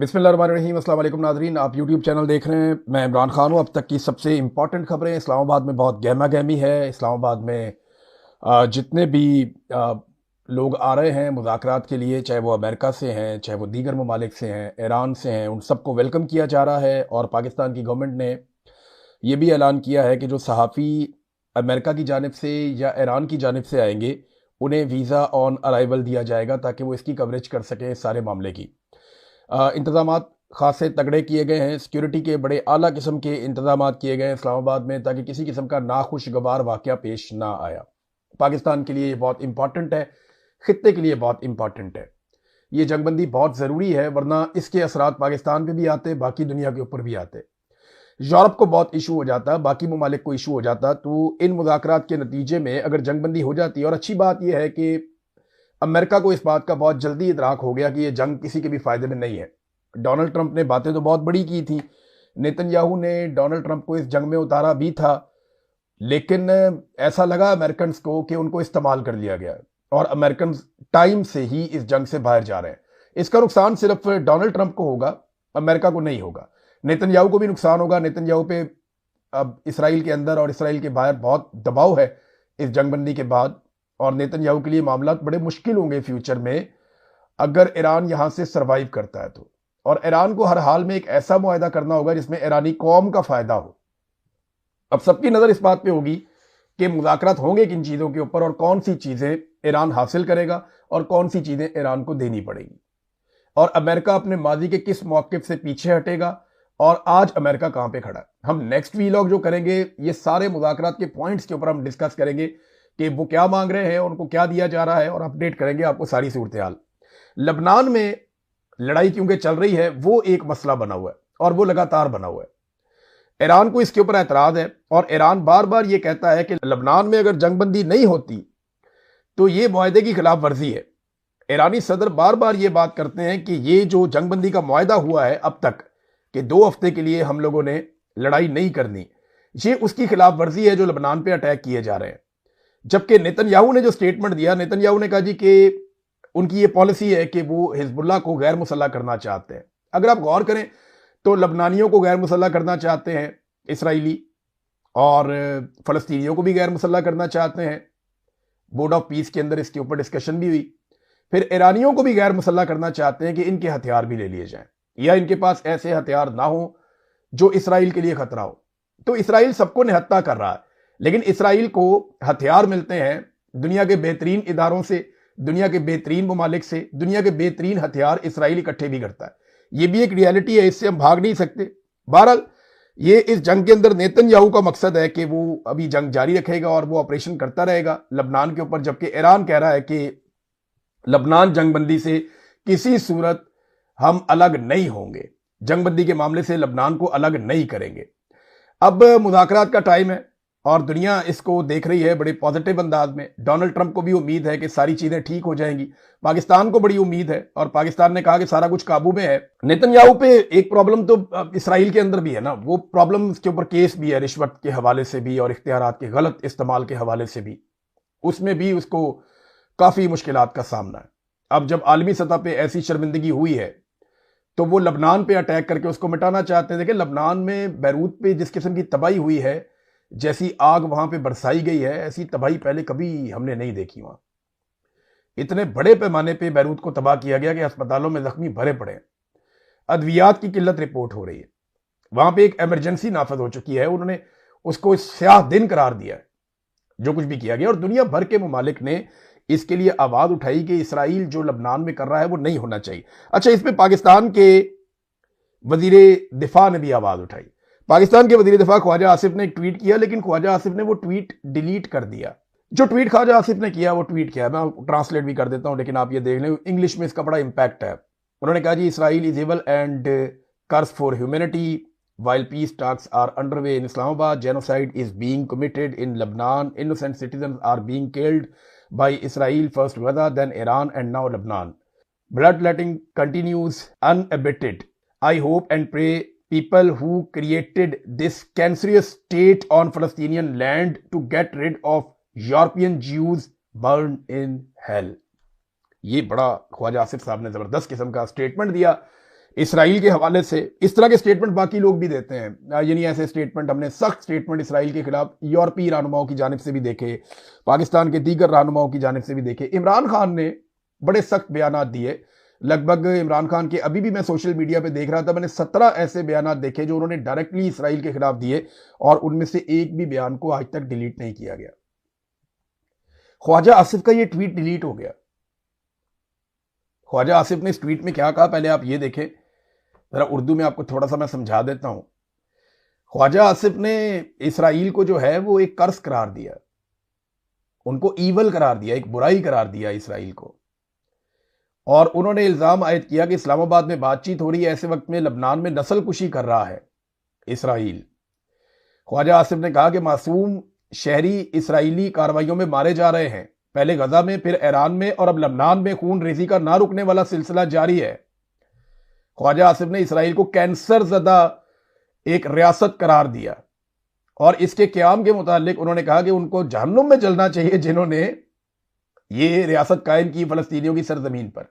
बिस्मिल्लाहिर्रहमानिर्रहीम। अस्सलाम वालेकुम नाज़रीन, आप यूट्यूब चैनल देख रहे हैं। मैं इमरान खान हूँ। अब तक की सबसे इम्पॉर्टेंट खबरें। इस्लामाबाद में बहुत गहमा गहमी है। इस्लामाबाद में जितने भी अ, लोग आ रहे हैं मुज़ाकरात के लिए, चाहे वो अमेरिका से हैं, चाहे वो दीगर ममालिक से हैं, ईरान से हैं, उन सबको वेलकम किया जा रहा है। और पाकिस्तान की गवर्नमेंट ने ये भी ऐलान किया है कि जो सहाफ़ी अमेरिका की जानिब से या ईरान की जानिब से आएंगे, उन्हें वीज़ा ऑन अराइवल दिया जाएगा ताकि वो इसकी कवरेज कर सकें इस सारे मामले की। इंतज़ामात खासे तगड़े किए गए हैं। सिक्योरिटी के बड़े आला किस्म के इंतज़ामात किए गए हैं इस्लामाबाद में, ताकि किसी किस्म का नाखुशगवार वाक़या पेश ना आया। पाकिस्तान के लिए ये बहुत इंपॉर्टेंट है, ख़ित्ते के लिए बहुत इंपॉर्टेंट है। ये जंगबंदी बहुत ज़रूरी है, वरना इसके असरात पाकिस्तान पे भी आते, बाकी दुनिया के ऊपर भी आते। यूरोप को बहुत इशू हो जाता, बाकी ममालिक को इशू हो जाता। तो इन मुज़ाकरात के नतीजे में अगर जंगबंदी हो जाती है, और अच्छी बात यह है कि अमेरिका को इस बात का बहुत जल्दी इदराक हो गया कि ये जंग किसी के भी फ़ायदे में नहीं है। डोनाल्ड ट्रंप ने बातें तो बहुत बड़ी की थी, नेतन्याहू ने डोनाल्ड ट्रंप को इस जंग में उतारा भी था, लेकिन ऐसा लगा अमेरिकन को कि उनको इस्तेमाल कर लिया गया और अमेरिकन टाइम से ही इस जंग से बाहर जा रहे हैं। इसका नुकसान सिर्फ डोनाल्ड ट्रंप को होगा, अमेरिका को नहीं होगा। नेतन्याहू को भी नुकसान होगा। नेतन्याहू पे अब इसराइल के अंदर और इसराइल के बाहर बहुत दबाव है इस जंगबंदी के बाद, और नेतन्याहू के लिए मामला बड़े मुश्किल होंगे फ्यूचर में अगर ईरान यहां से सरवाइव करता है तो। और ईरान को हर हाल में एक ऐसा मुआहदा करना होगा जिसमें ईरानी कौम का फायदा हो। अब सबकी नजर इस बात पे होगी कि मुज़ाकरात होंगे किन चीजों के ऊपर और कौन सी चीजें ईरान हासिल करेगा और कौन सी चीजें ईरान को देनी पड़ेगी, और अमेरिका अपने माजी के किस मौक़िफ़ से पीछे हटेगा और आज अमेरिका कहां पे खड़ा है। हम नेक्स्ट वीलॉग जो करेंगे, ये सारे मुज़ाकरात के पॉइंट्स के ऊपर हम डिस्कस करेंगे कि वो क्या मांग रहे हैं, उनको क्या दिया जा रहा है, और अपडेट करेंगे आपको सारी सूरत हाल। लबनान में लड़ाई क्योंकि चल रही है, वो एक मसला बना हुआ है और वो लगातार बना हुआ है। ईरान को इसके ऊपर एतराज है और ईरान बार बार ये कहता है कि लबनान में अगर जंगबंदी नहीं होती तो ये मुआहदे की खिलाफ वर्जी है। ईरानी सदर बार बार ये बात करते हैं कि ये जो जंगबंदी का मुआहदा हुआ है अब तक कि 2 हफ्ते के लिए हम लोगों ने लड़ाई नहीं करनी, ये उसकी खिलाफ वर्जी है जो लबनान पे अटैक किए जा रहे हैं। जबकि नेतन्याहू ने जो स्टेटमेंट दिया, नेतन्याहू ने कहा जी कि उनकी ये पॉलिसी है कि वो हिजबुल्लाह को गैर मुसल्लह करना चाहते हैं। अगर आप गौर करें तो लबनानियों को गैर मुसल्लह करना चाहते हैं इसराइली, और फ़लस्तीनियों को भी गैर मुसल्लह करना चाहते हैं। बोर्ड ऑफ पीस के अंदर इसके ऊपर डिस्कशन भी हुई। फिर ईरानियों को भी गैर मुसल्लह करना चाहते हैं कि इनके हथियार भी ले लिए जाएं या इनके पास ऐसे हथियार ना हो जो इसराइल के लिए खतरा हो। तो इसराइल सबको निहत्था कर रहा है, लेकिन इसराइल को हथियार मिलते हैं दुनिया के बेहतरीन इदारों से, दुनिया के बेहतरीन ममालिक से। दुनिया के बेहतरीन हथियार इसराइल इकट्ठे भी करता है। ये भी एक रियलिटी है, इससे हम भाग नहीं सकते। बहरहाल ये इस जंग के अंदर नेतन्याहू का मकसद है कि वो अभी जंग जारी रखेगा और वो ऑपरेशन करता रहेगा लबनान के ऊपर, जबकि ईरान कह रहा है कि लबनान जंगबंदी से किसी सूरत हम अलग नहीं होंगे, जंगबंदी के मामले से लबनान को अलग नहीं करेंगे। अब मुज़ाकरात का टाइम है और दुनिया इसको देख रही है बड़े पॉजिटिव अंदाज में। डोनाल्ड ट्रंप को भी उम्मीद है कि सारी चीजें ठीक हो जाएंगी, पाकिस्तान को बड़ी उम्मीद है और पाकिस्तान ने कहा कि सारा कुछ काबू में है। नेतन्याहू पे एक प्रॉब्लम तो इसराइल के अंदर भी है ना, वो प्रॉब्लम के ऊपर केस भी है रिश्वत के हवाले से भी और इख्तियारात के गलत इस्तेमाल के हवाले से भी, उसमें भी उसको काफी मुश्किलात का सामना है। अब जब आलमी सतह पर ऐसी शर्मिंदगी हुई है तो वो लबनान पे अटैक करके उसको मिटाना चाहते हैं। देखिए लबनान में बैरूत पे जिस किस्म की तबाही हुई है, जैसी आग वहां पे बरसाई गई है, ऐसी तबाही पहले कभी हमने नहीं देखी। वहां इतने बड़े पैमाने पे बैरूत को तबाह किया गया कि अस्पतालों में जख्मी भरे पड़े हैं। अद्वियात की किल्लत रिपोर्ट हो रही है। वहां पे एक इमरजेंसी नाफज हो चुकी है, उन्होंने उसको स्याह दिन करार दिया है जो कुछ भी किया गया, और दुनिया भर के ममालिक ने इसके लिए आवाज उठाई कि इसराइल जो लबनान में कर रहा है वो नहीं होना चाहिए। अच्छा, इस पे पाकिस्तान के वजीरे दिफा ने भी आवाज उठाई। पाकिस्तान के वजीर दिफा ख्वाजा आसिफ ने एक ट्वीट किया, लेकिन ख्वाजा आसिफ ने वो ट्वीट डिलीट कर दिया। जो ट्वीट ख्वाजा आसिफ ने किया वो ट्वीट किया, मैं ट्रांसलेट भी कर देता हूं लेकिन आप ये देख लें, इंग्लिश में इसका बड़ा इंपैक्ट है। उन्होंने कहा जी, Israel is able and curse for humanity while peace talks are underway in Islamabad, genocide is being committed in Lebanon, innocent citizens are being killed by Israel, first Gaza, then Iran, and now Lebanon. Bloodletting continues unabated. I hope and pray people who created this cancerous state on Palestinian land to get rid of European Jews burn in hell. ये बड़ा ख्वाजा आसिफ साहब ने जबरदस्त किस्म का statement दिया Israel के हवाले से। इस तरह के स्टेटमेंट बाकी लोग भी देते हैं, यानी ऐसे स्टेटमेंट हमने सख्त स्टेटमेंट इसराइल के खिलाफ यूरोपीय रहनुमाओं की जानिब से भी देखे, पाकिस्तान के दीगर रहनुमाओं की जानिब से भी देखे। इमरान खान ने बड़े सख्त बयान दिए। लगभग इमरान खान के, अभी भी मैं सोशल मीडिया पे देख रहा था, मैंने 17 ऐसे बयान देखे जो उन्होंने डायरेक्टली इसराइल के खिलाफ दिए, और उनमें से एक भी बयान को आज तक डिलीट नहीं किया गया। ख्वाजा आसिफ का ये ट्वीट डिलीट हो गया। ख्वाजा आसिफ ने इस ट्वीट में क्या कहा, पहले आप ये देखें जरा, उर्दू में आपको थोड़ा सा मैं समझा देता हूं। ख्वाजा आसिफ ने इसराइल को जो है वो एक कर्ज करार दिया, उनको ईवल करार दिया, एक बुराई करार दिया इसराइल को। और उन्होंने इल्जाम आयद किया कि इस्लामाबाद में बातचीत हो रही है, ऐसे वक्त में लबनान में नस्लकुशी कर रहा है इसराइल। ख्वाजा आसिफ ने कहा कि मासूम शहरी इसराइली कार्रवाइयों में मारे जा रहे हैं, पहले गजा में, फिर ईरान में, और अब लबनान में खून रेजी का ना रुकने वाला सिलसिला जारी है। ख्वाजा आसिफ ने इसराइल को कैंसर ज़दा एक रियासत करार दिया, और इसके क़याम के मुतालिक उन्होंने कहा कि उनको जहन्नुम में जलना चाहिए जिन्होंने ये रियासत कायम की फ़लस्तीनियों की सरजमीन पर।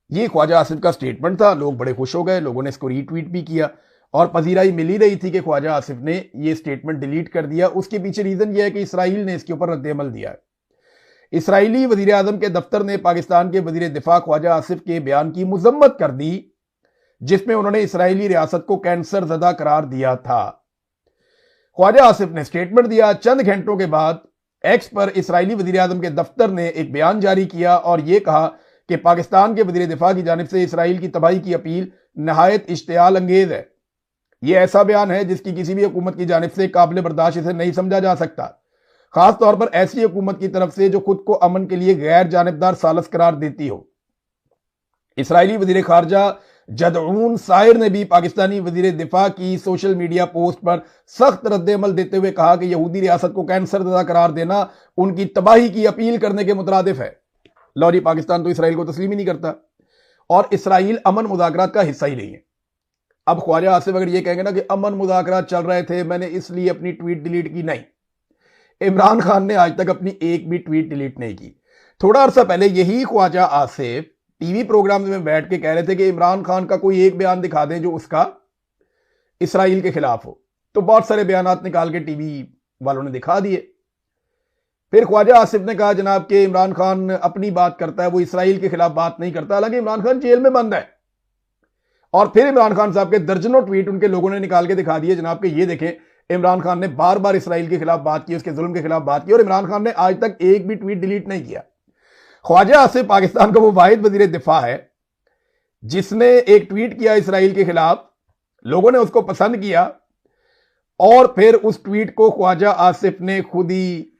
ये ख्वाजा आसिफ का स्टेटमेंट था। लोग बड़े खुश हो गए, लोगों ने इसको रीट्वीट भी किया, और पजीराई मिल ही रही थी कि ख्वाजा आसिफ ने ये स्टेटमेंट डिलीट कर दिया। उसके पीछे रीज़न यह है कि इसराइल ने इसके ऊपर रद्द-ए-अमल दिया है। इसराइली वज़ीर आज़म के दफ्तर ने पाकिस्तान के वज़ीर दिफा ख्वाजा आसिफ के बयान की मजम्मत कर दी, जिसमें उन्होंने इसराइली रियासत को कैंसर ज़दा करार दिया था। ख्वाजा आसिफ ने स्टेटमेंट दिया। चंद घंटों के बाद एक्स पर इसराइली वज़ीर आज़म के दफ्तर ने एक बयान जारी किया और यह कहा कि पाकिस्तान के वज़ीर दिफा की जानिब से इसराइल की तबाही की अपील नहायत इश्तियाल अंगेज है। यह ऐसा बयान है जिसकी किसी भी हुकूमत की जानिब से काबिल बर्दाश्त इसे नहीं समझा जा सकता, खास तौर पर ऐसी हुकूमत की तरफ से जो खुद को अमन के लिए गैर जानिबदार सालस करार देती हो। इसराइली वज़ीर खारजा जदऊन सायर ने भी पाकिस्तानी वज़ीर दिफा की सोशल मीडिया पोस्ट पर सख्त रद्द-ए-अमल देते हुए कहा कि यहूदी रियासत को कैंसर ज़दा करार देना उनकी तबाही की अपील करने के मुतरादिफ है। लो जी, पाकिस्तान तो इसराइल को तस्लीम ही नहीं करता, और इसराइल अमन मुज़ाकरात का हिस्सा ही नहीं है। अब ख्वाजा आसिफ अगर ये कहेंगे ना कि अमन मुज़ाकरात चल रहे थे, मैंने इसलिए अपनी ट्वीट डिलीट की, नहीं, इमरान खान ने आज तक अपनी एक भी ट्वीट डिलीट नहीं की। थोड़ा अर्सा पहले यही ख्वाजा आसिफ टीवी प्रोग्राम में बैठ के कह रहे थे कि इमरान खान का कोई एक बयान दिखा दें जो उसका इसराइल के खिलाफ हो, तो बहुत सारे बयानात निकाल के टीवी वालों ने दिखा दिए। फिर ख्वाजा आसिफ ने कहा जनाब कि इमरान खान अपनी बात करता है, वो इसराइल के खिलाफ बात नहीं करता, हालांकि इमरान खान जेल में बंद है। और फिर इमरान खान साहब के दर्जनों ट्वीट उनके लोगों ने निकाल के दिखा दिए जनाब कि ये देखें, इमरान खान ने बार बार इसराइल के खिलाफ बात की, उसके जुल्म के खिलाफ बात की, और इमरान खान ने आज तक एक भी ट्वीट डिलीट नहीं किया। ख्वाजा आसिफ पाकिस्तान का वो वाहिद वजीर दिफा है जिसने एक ट्वीट किया इसराइल के खिलाफ, लोगों ने उसको पसंद किया, और फिर उस ट्वीट को ख्वाजा आसिफ ने खुद ही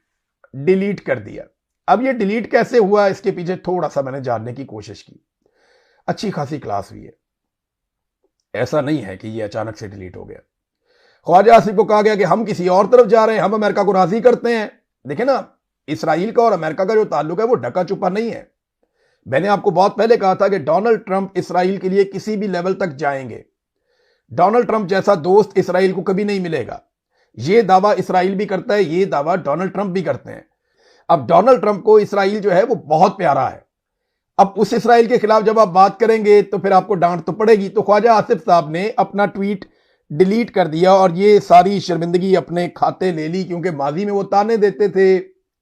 डिलीट कर दिया। अब ये डिलीट कैसे हुआ, इसके पीछे थोड़ा सा मैंने जानने की कोशिश की। अच्छी खासी क्लास हुई है, ऐसा नहीं है कि ये अचानक से डिलीट हो गया। ख्वाजा आसिफ को कहा गया कि हम किसी और तरफ जा रहे हैं, हम अमेरिका को राजी करते हैं। देखें ना, इसराइल का और अमेरिका का जो ताल्लुक है वो ढका छुपा नहीं है। मैंने आपको बहुत पहले कहा था कि डोनाल्ड ट्रंप इसराइल के लिए किसी भी लेवल तक जाएंगे। डोनाल्ड ट्रंप जैसा दोस्त इसराइल को कभी नहीं मिलेगा। यह दावा इसराइल भी करता है, यह दावा डोनाल्ड ट्रंप भी करते हैं। अब डोनाल्ड ट्रंप को इसराइल जो है वो बहुत प्यारा है। अब उस इसराइल के खिलाफ जब आप बात करेंगे तो फिर आपको डांट तो पड़ेगी। तो ख्वाजा आसिफ साहब ने अपना ट्वीट डिलीट कर दिया और ये सारी शर्मिंदगी अपने खाते ले ली, क्योंकि माजी में वो ताने देते थे,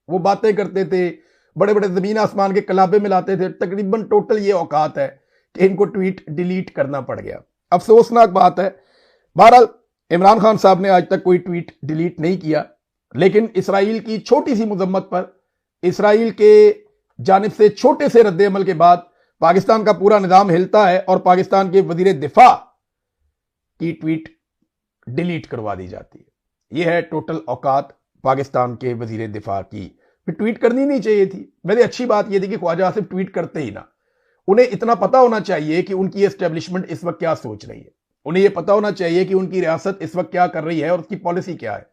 वो बातें करते थे, बड़े बड़े जमीन आसमान के कलाबे मिलाते थे। तकरीबन टोटल ये औकात है कि इनको ट्वीट डिलीट करना पड़ गया। अफसोसनाक बात है। बहरहाल इमरान खान साहब ने आज तक कोई ट्वीट डिलीट नहीं किया, लेकिन इसराइल की छोटी सी मुजम्मत पर, इसराइल के जानिब से छोटे से रद्द-ए-अमल के बाद पाकिस्तान का पूरा निजाम हिलता है और पाकिस्तान के वजीर दिफा की ट्वीट डिलीट करवा दी जाती है। यह है टोटल औकात पाकिस्तान के वजीर दिफा की। फिर ट्वीट करनी नहीं चाहिए थी। वैसे अच्छी बात यह थी कि ख्वाजा आसिफ ट्वीट करते ही ना। उन्हें इतना पता होना चाहिए कि उनकी एस्टेब्लिशमेंट इस वक्त क्या सोच रही है, उन्हें यह पता होना चाहिए कि उनकी रियासत इस वक्त क्या कर रही है और उसकी पॉलिसी क्या है।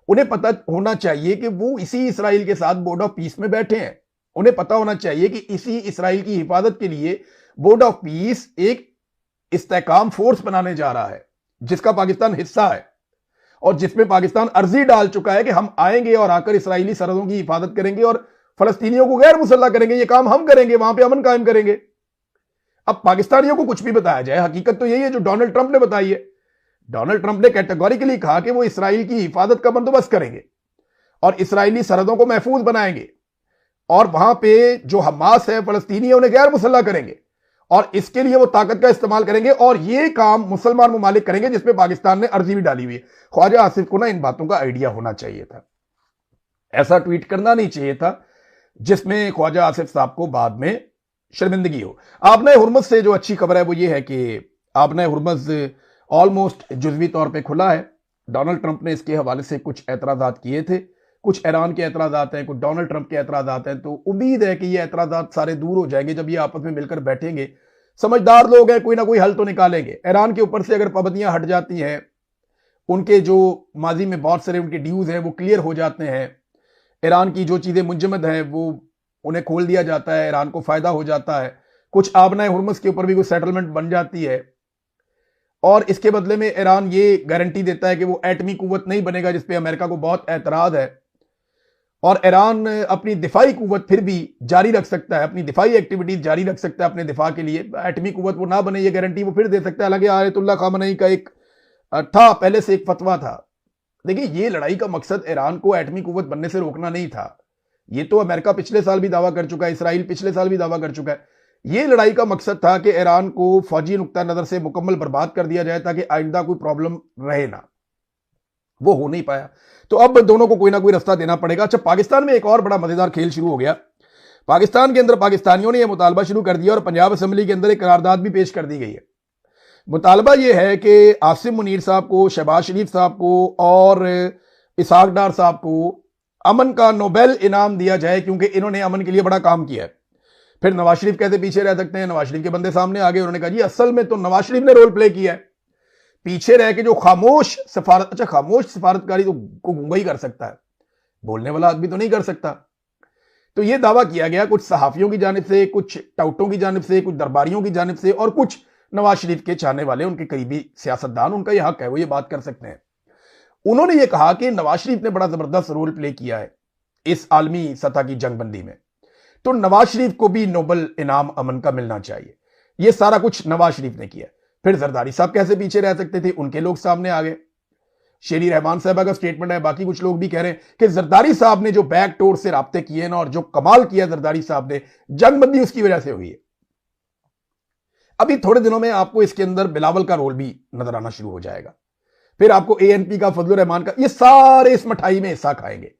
उन्हें पता होना चाहिए कि वो इसी इसराइल के साथ बोर्ड ऑफ पीस में बैठे हैं। उन्हें पता होना चाहिए कि इसी इसराइल की हिफाजत के लिए बोर्ड ऑफ पीस एक इस्तेहकाम फोर्स बनाने जा रहा है, जिसका पाकिस्तान हिस्सा है और जिसमें पाकिस्तान अर्जी डाल चुका है कि हम आएंगे और आकर इसराइली सरहदों की हिफाजत करेंगे और फलस्तीनियों को गैर मुसल्लह करेंगे। ये काम हम करेंगे, वहां पे अमन कायम करेंगे। अब पाकिस्तानियों को कुछ भी बताया जाए, हकीकत तो यही है जो डोनाल्ड ट्रंप ने बताई है। डोनाल्ड ट्रंप ने कैटेगोरिकली कहा कि वो इसराइल की हिफाजत का बंदोबस्त करेंगे और इसराइली सरहदों को महफूज बनाएंगे और वहां पे जो हमास है, फलस्तीनी है, उन्हें गैर मुसल्ला करेंगे और इसके लिए वो ताकत का इस्तेमाल करेंगे और ये काम मुसलमान ममालिक करेंगे जिसमें पाकिस्तान ने अर्जी भी डाली हुई है। ख्वाजा आसिफ को ना इन बातों का आइडिया होना चाहिए था, ऐसा ट्वीट करना नहीं चाहिए था जिसमें ख्वाजा आसिफ साहब को बाद में शर्मिंदगी हो। आपने हुर्मुज से जो अच्छी खबर है वो ये है कि आपने हुर्मुज ऑलमोस्ट जुजवी तौर पे खुला है। डोनाल्ड ट्रंप ने इसके हवाले से कुछ एतराजात किए थे, कुछ ईरान के एतराजात हैं, कुछ डोनाल्ड ट्रंप के एतराजात हैं। तो उम्मीद है कि ये एतराजात सारे दूर हो जाएंगे जब ये आपस में मिलकर बैठेंगे। समझदार लोग हैं, कोई ना कोई हल तो निकालेंगे। ईरान के ऊपर से अगर पाबंदियां हट जाती हैं, उनके जो माजी में बहुत सारे उनके ड्यूज हैं वो क्लियर हो जाते हैं, ईरान की जो चीजें मुंजमद हैं वो उन्हें खोल दिया जाता है, ईरान को फायदा हो जाता है, कुछ आबनाए हुर्मुज के ऊपर भी कोई सेटलमेंट बन जाती है और इसके बदले में ईरान ये गारंटी देता है कि वो एटमी कुव्वत नहीं बनेगा, जिसपे अमेरिका को बहुत एतराज है और ईरान अपनी दिफाई कुव्वत फिर भी जारी रख सकता है, अपनी दिफाई एक्टिविटीज जारी रख सकता है अपने दिफा के लिए। एटमी कुव्वत वो ना बने ये गारंटी वो फिर दे सकता है। हालांकि आयतुल्लाह खामनेई का एक था, पहले से एक फतवा था। देखिए, ये लड़ाई का मकसद ईरान को एटमी कुव्वत बनने से रोकना नहीं था। ये तो अमेरिका पिछले साल भी दावा कर चुका है, इसराइल पिछले साल भी दावा कर चुका है। ये लड़ाई का मकसद था कि ईरान को फौजी नुक्ता नजर से मुकम्मल बर्बाद कर दिया जाए ताकि आइंदा कोई प्रॉब्लम रहे ना। वो हो नहीं पाया, तो अब दोनों को कोई ना कोई रास्ता देना पड़ेगा। अच्छा, पाकिस्तान में एक और बड़ा मजेदार खेल शुरू हो गया। पाकिस्तान के अंदर पाकिस्तानियों ने यह मुतालबा शुरू कर दिया और पंजाब असेंबली के अंदर एक करारदाद भी पेश कर दी गई है। मुतालबा यह है कि आसिम मुनीर साहब को, शहबाज शरीफ साहब को और इसहाक डार साहब को अमन का नोबेल इनाम दिया जाए क्योंकि इन्होंने अमन के लिए बड़ा काम किया है। फिर नवाज शरीफ कैसे पीछे रह सकते हैं? नवाज शरीफ के बंदे सामने आ गए, उन्होंने कहा जी असल में तो नवाज शरीफ ने रोल प्ले किया है। पीछे रह के जो खामोश सफारत, अच्छा खामोश सफारतकारी तो को गूंगा ही कर सकता है, बोलने वाला आदमी तो नहीं कर सकता। तो यह दावा किया गया कुछ सहाफियों की जानिब से, कुछ टाउटों की जानिब से, कुछ दरबारियों की जानिब से और कुछ नवाज शरीफ के चाहने वाले, उनके करीबी सियासतदान, उनका यह हक है, वो ये बात कर सकते हैं। उन्होंने ये कहा कि नवाज शरीफ ने बड़ा जबरदस्त रोल प्ले किया है इस आलमी सतह की जंगबंदी में, तो नवाज शरीफ को भी नोबेल इनाम अमन का मिलना चाहिए। यह सारा कुछ नवाज शरीफ ने किया। फिर जरदारी साहब कैसे पीछे रह सकते थे? उनके लोग सामने आ गए। शेरी रहमान साहबा का स्टेटमेंट है, बाकी कुछ लोग भी कह रहे हैं कि जरदारी साहब ने जो बैक डोर से राब्ते किए ना और जो कमाल किया जरदारी साहब ने, जंगबंदी उसकी वजह से हुई है। अभी थोड़े दिनों में आपको इसके अंदर बिलावल का रोल भी नजर आना शुरू हो जाएगा। फिर आपको एएनपी का, फजलुर रहमान का, ये सारे इस मिठाई में हिस्सा खाएंगे।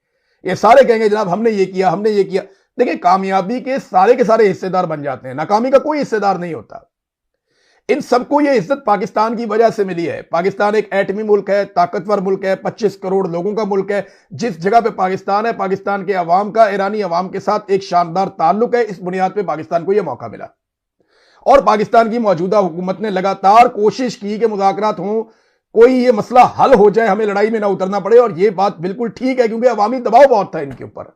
ये सारे कहेंगे जनाब हमने ये किया, हमने ये किया। देखिए, कामयाबी के सारे हिस्सेदार बन जाते हैं, नाकामी का कोई हिस्सेदार नहीं होता। इन सबको ये इज्जत पाकिस्तान की वजह से मिली है। पाकिस्तान एक एटमी मुल्क है, ताकतवर मुल्क है, 25 करोड़ लोगों का मुल्क है। जिस जगह पे पाकिस्तान है, पाकिस्तान के अवाम का ईरानी अवाम के साथ एक शानदार ताल्लुक है। इस बुनियाद पे पाकिस्तान को यह मौका मिला और पाकिस्तान की मौजूदा हुकूमत ने लगातार कोशिश की कि मुज़ाकरात हों, कोई ये मसला हल हो जाए, हमें लड़ाई में ना उतरना पड़े। और ये बात बिल्कुल ठीक है क्योंकि अवामी दबाव बहुत था इनके ऊपर।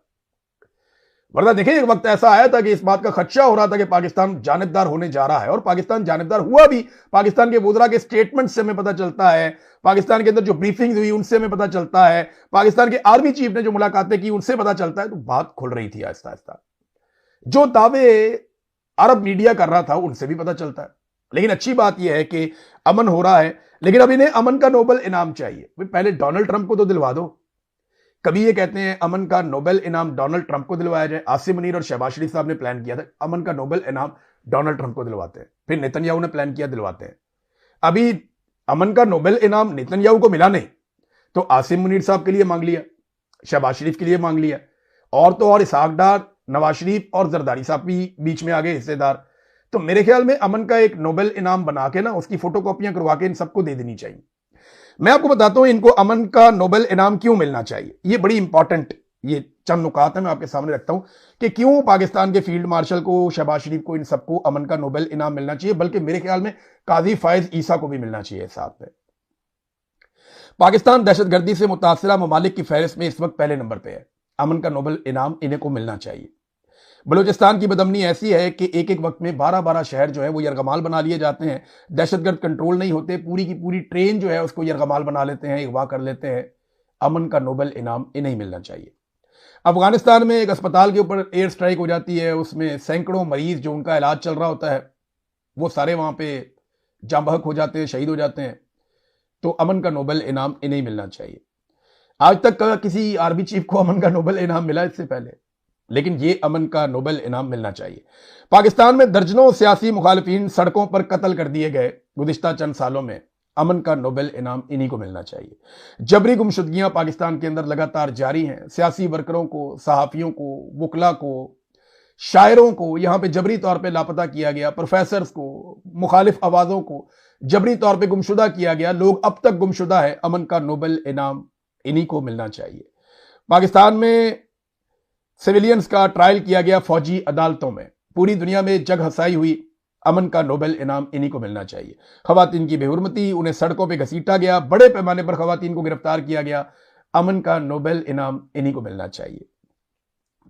वरना देखिए, एक वक्त ऐसा आया था कि इस बात का खदशा हो रहा था कि पाकिस्तान जानिबदार होने जा रहा है और पाकिस्तान जानिबदार हुआ भी। पाकिस्तान के वुज़रा के स्टेटमेंट से हमें पता चलता है, पाकिस्तान के अंदर जो ब्रीफिंग हुई उनसे हमें पता चलता है, पाकिस्तान के आर्मी चीफ ने जो मुलाकातें की उनसे पता चलता है। तो बात खुल रही थी आहिस्ता आहिस्ता। जो दावे अरब मीडिया कर रहा था उनसे भी पता चलता है। लेकिन अच्छी बात यह है कि अमन हो रहा है, लेकिन अब इन्हें अमन का नोबेल इनाम चाहिए। पहले डोनाल्ड ट्रंप को तो दिलवा दो। कभी ये कहते हैं अमन का नोबेल इनाम डोनाल्ड ट्रंप को दिलवाया जाए। आसिम मुनीर और शहबाज शरीफ साहब ने प्लान किया था अमन का नोबेल इनाम डोनाल्ड ट्रंप को दिलवाते हैं, फिर नेतन्याहू ने प्लान किया दिलवाते हैं। अभी अमन का नोबेल इनाम नेतन्याहू को मिला नहीं तो आसिम मुनीर साहब के लिए मांग लिया, शहबाज शरीफ के लिए मांग लिया, और तो और इसहाक डार, नवाज शरीफ और जरदारी साहब भी बीच में आ गए हिस्सेदार। तो मेरे ख्याल में अमन का एक नोबेल इनाम बना के ना उसकी फोटोकॉपियां करवा के इन सबको दे देनी चाहिए। मैं आपको बताता हूं इनको अमन का नोबेल इनाम क्यों मिलना चाहिए। ये बड़ी इंपॉर्टेंट, ये चंद नुकात है मैं आपके सामने रखता हूं कि क्यों पाकिस्तान के फील्ड मार्शल को, शहबाज शरीफ को, इन सबको अमन का नोबेल इनाम मिलना चाहिए। बल्कि मेरे ख्याल में काजी फायज ईसा को भी मिलना चाहिए साथ में। पाकिस्तान दहशतगर्दी से मुतासरा ममालिक की फहरिस्त में इस वक्त पहले नंबर पर है। अमन का नोबेल इनाम इन्हें को मिलना चाहिए। बलूचिस्तान की बदअमनी ऐसी है कि एक एक वक्त में 12-12 शहर जो है वो यरगमाल बना लिए जाते हैं। दहशतगर्द कंट्रोल नहीं होते, पूरी की पूरी ट्रेन जो है उसको यरगमाल बना लेते हैं, अगवा कर लेते हैं। अमन का नोबेल इनाम इन्हें मिलना चाहिए। अफगानिस्तान में एक अस्पताल के ऊपर एयर स्ट्राइक हो जाती है, उसमें सैकड़ों मरीज जो उनका इलाज चल रहा होता है वो सारे वहां पे जाँ बहक हो जाते हैं, शहीद हो जाते हैं, तो अमन का नोबेल इनाम इन्हें मिलना चाहिए। आज तक किसी आर्मी चीफ को अमन का नोबेल इनाम मिला इससे पहले, लेकिन ये अमन का नोबेल इनाम मिलना चाहिए। पाकिस्तान में दर्जनों सियासी मुखालिफिन सड़कों पर कत्ल कर दिए गए गुज़िश्ता चंद सालों में, अमन का नोबेल इनाम इन्हीं को मिलना चाहिए। जबरी गुमशुदगियां पाकिस्तान के अंदर लगातार जारी हैं। सियासी वर्करों को, सहाफ़ियों को, वकला को, शायरों को यहां पे जबरी तौर पे लापता किया गया, प्रोफेसर्स को, मुखालिफ आवाज़ों को जबरी तौर पे गुमशुदा किया गया। लोग अब तक गुमशुदा है, अमन का नोबेल इनाम इन्हीं को मिलना चाहिए। पाकिस्तान में सिविलियंस का ट्रायल किया गया फौजी अदालतों में, पूरी दुनिया में जग हंसाई हुई, अमन का नोबेल इनाम इन्हीं को मिलना चाहिए। खवातीन की बेहुरमती, उन्हें सड़कों पे घसीटा गया, बड़े पैमाने पर खवातीन को गिरफ्तार किया गया, अमन का नोबेल इनाम इन्हीं को मिलना चाहिए।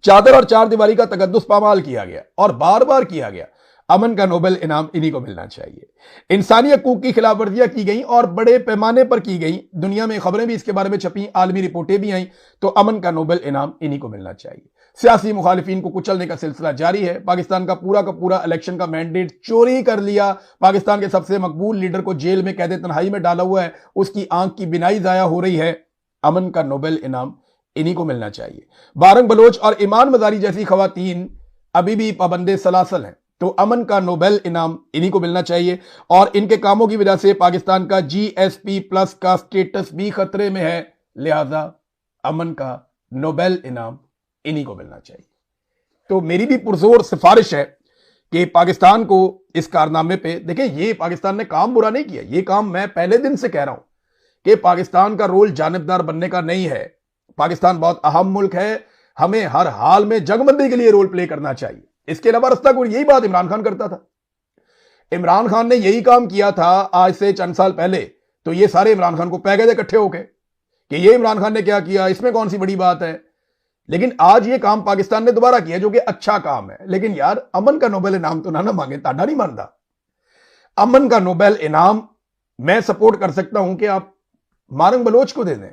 चादर और चार दीवारी का तकद्दुस पामाल किया गया और बार बार किया गया, अमन का नोबेल इनाम इन्हीं को मिलना चाहिए। इंसानी हकूक की खिलाफ वर्जियां की गई और बड़े पैमाने पर की गई, दुनिया में खबरें भी इसके बारे में छपी, आलमी रिपोर्टें भी आई, तो अमन का नोबेल इनाम इन्हीं को मिलना चाहिए। सियासी मुखालिफिन को कुचलने का सिलसिला जारी है। पाकिस्तान का पूरा इलेक्शन का मैंडेट चोरी कर लिया, पाकिस्तान के सबसे मकबूल लीडर को जेल में कैद तन्हाई में डाला हुआ है, उसकी आंख की बिनाई जाया हो रही है, अमन का नोबेल इनाम इन्हीं को मिलना चाहिए। बारंग बलोच और ईमान मजारी जैसी खवातीन अभी भी पाबंदे सलासल हैं, तो अमन का नोबेल इनाम इन्हीं को मिलना चाहिए। और इनके कामों की वजह से पाकिस्तान का GSP+ का स्टेटस भी खतरे में है, लिहाजा अमन का नोबेल इनाम इन्हीं को मिलना चाहिए। तो मेरी भी पुरजोर सिफारिश है कि पाकिस्तान को इस कारनामे पे, देखिए ये पाकिस्तान ने काम बुरा नहीं किया, ये काम मैं पहले दिन से कह रहा हूं कि पाकिस्तान का रोल जानिबदार बनने का नहीं है। पाकिस्तान बहुत अहम मुल्क है, हमें हर हाल में जंगबंदी के लिए रोल प्ले करना चाहिए। इसके अलावा रास्ता कोई, यही बात इमरान खान करता था। इमरान खान ने यही काम किया था आज से चंद साल पहले, तो ये सारे इमरान खान को पै गए थे इकट्ठे होके कि ये इमरान खान ने क्या किया, इसमें कौन सी बड़ी बात है। लेकिन आज ये काम पाकिस्तान ने दोबारा किया जो कि अच्छा काम है। लेकिन यार अमन का नोबेल इनाम तो ना मांगे, ताड़ा नहीं मानता। अमन का नोबेल इनाम मैं सपोर्ट कर सकता हूं कि आप बारंग बलोच को दे दें,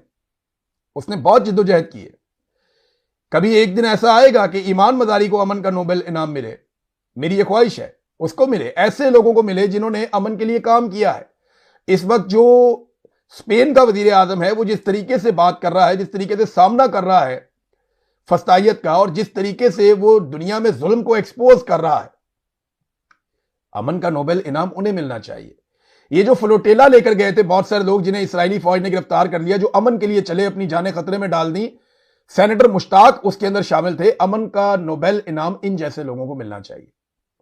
उसने बहुत जिद्दोजहद की है। कभी एक दिन ऐसा आएगा कि ईमान मजारी को अमन का नोबेल इनाम मिले, मेरी ये ख्वाहिश है उसको मिले, ऐसे लोगों को मिले जिन्होंने अमन के लिए काम किया है। इस वक्त जो स्पेन का वजीर आजम है, वो जिस तरीके से बात कर रहा है, जिस तरीके से सामना कर रहा है फस्तायत का, और जिस तरीके से वो दुनिया में जुल्म को एक्सपोज कर रहा है, अमन का नोबेल इनाम उन्हें मिलना चाहिए। ये जो फ्लोटेला लेकर गए थे बहुत सारे लोग, जिन्हें इस्राएली फौज ने गिरफ्तार कर लिया, जो अमन के लिए चले, अपनी जानें खतरे में डाल दी, सेनेटर मुश्ताक उसके अंदर शामिल थे। अमन का नोबेल इनाम इन जैसे लोगों को मिलना चाहिए।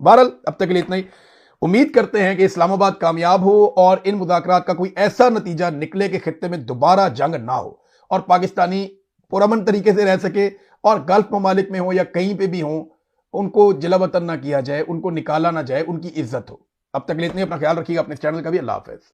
बहरहाल अब तक के लिए इतना ही। उम्मीद करते हैं कि इस्लामाबाद कामयाब हो और इन मुज़ाकरात का कोई ऐसा नतीजा निकले कि खित्ते में दोबारा जंग ना हो और पाकिस्तानी पुरअमन तरीके से रह सके, और गल्फ ममालिक में हो या कहीं पे भी हो, उनको जिलावतन ना किया जाए, उनको निकाला ना जाए, उनकी इज्जत हो। अब तक के लिए इतना ही। अपना ख्याल रखिएगा, अपने चैनल का भी। अल्लाह हाफिज।